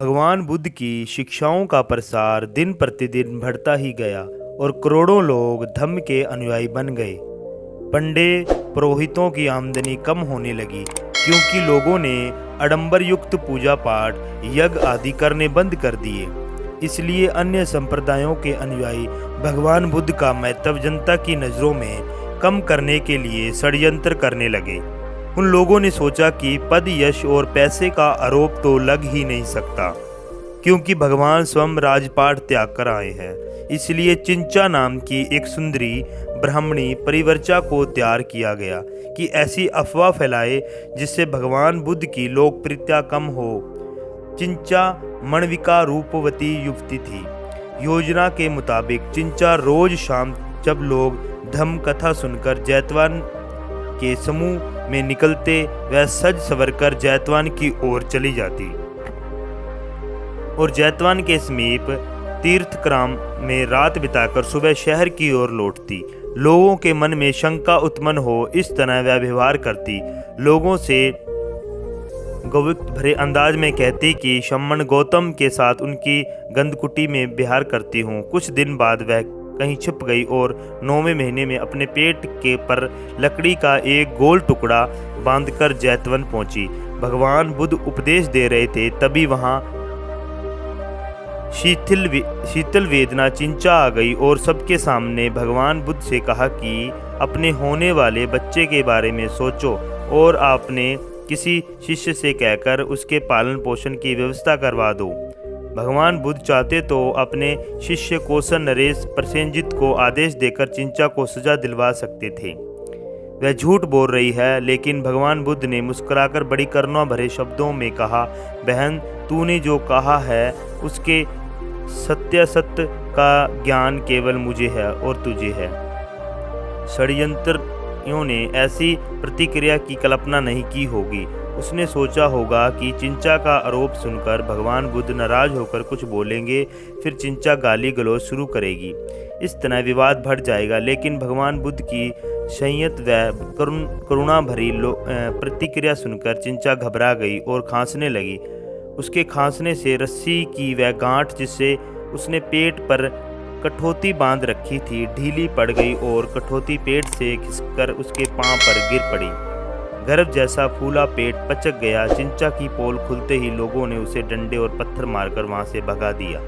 भगवान बुद्ध की शिक्षाओं का प्रसार दिन प्रतिदिन बढ़ता ही गया और करोड़ों लोग धम्म के अनुयायी बन गए। पंडित पुरोहितों की आमदनी कम होने लगी क्योंकि लोगों ने आडंबर युक्त पूजा पाठ, यज्ञ आदि करने बंद कर दिए। इसलिए अन्य संप्रदायों के अनुयायी भगवान बुद्ध का महत्व जनता की नज़रों में कम करने के लिए षड्यंत्र करने लगे। उन लोगों ने सोचा कि पद, यश और पैसे का आरोप तो लग ही नहीं सकता, क्योंकि भगवान स्वयं राजपाट त्याग कर आए हैं। इसलिए चिंचा नाम की एक सुंदरी ब्राह्मणी परिवर्चा को तैयार किया गया कि ऐसी अफवाह फैलाए जिससे भगवान बुद्ध की लोकप्रियता कम हो। चिंचा मणविका रूपवती युवती थी। योजना के मुताबिक चिंचा रोज शाम जब लोग धम्म कथा सुनकर जैतवान के समूह में निकलते, वह सज सवरकर जैतवान की ओर चली जाती और जैतवान के समीप तीर्थक्राम में रात बिताकर सुबह शहर की ओर लौटती। लोगों के मन में शंका उत्पन्न हो इस तरह वह व्यवहार करती। लोगों से गौविक्त भरे अंदाज में कहती कि शम्मन गौतम के साथ उनकी गंधकुटी में विहार करती हूँ। कुछ दिन बाद वह कहीं छिप गई और 9वें महीने में अपने पेट के पर लकड़ी का एक गोल टुकड़ा बांधकर जैतवन पहुंची। भगवान बुद्ध उपदेश दे रहे थे, तभी वहां शीतल वेदना चिंचा आ गई और सबके सामने भगवान बुद्ध से कहा कि अपने होने वाले बच्चे के बारे में सोचो और आपने किसी शिष्य से कहकर उसके पालन पोषण की व्यवस्था करवा दो। भगवान बुद्ध चाहते तो अपने शिष्य कौसन नरेश प्रसेनजित को आदेश देकर चिंचा को सजा दिलवा सकते थे। वह झूठ बोल रही है, लेकिन भगवान बुद्ध ने मुस्कुराकर बड़ी करुणा भरे शब्दों में कहा, बहन, तूने जो कहा है उसके सत्य का ज्ञान केवल मुझे है और तुझे है। षड्यंत्रियों ने ऐसी प्रतिक्रिया की कल्पना नहीं की होगी। उसने सोचा होगा कि चिंचा का आरोप सुनकर भगवान बुद्ध नाराज होकर कुछ बोलेंगे, फिर चिंचा गाली गलौज शुरू करेगी। इस तरह विवाद बढ़ जाएगा। लेकिन भगवान बुद्ध की संयत व करुणा भरी प्रतिक्रिया सुनकर चिंचा घबरा गई और खांसने लगी। उसके खांसने से रस्सी की वह गांठ जिससे उसने पेट पर कठौती बांध रखी थी ढीली पड़ गई और कठौती पेट से खिसकर उसके पांव पर गिर पड़ी। गर्भ जैसा फूला पेट पचक गया। चिंचा की पोल खुलते ही लोगों ने उसे डंडे और पत्थर मारकर वहां से भगा दिया।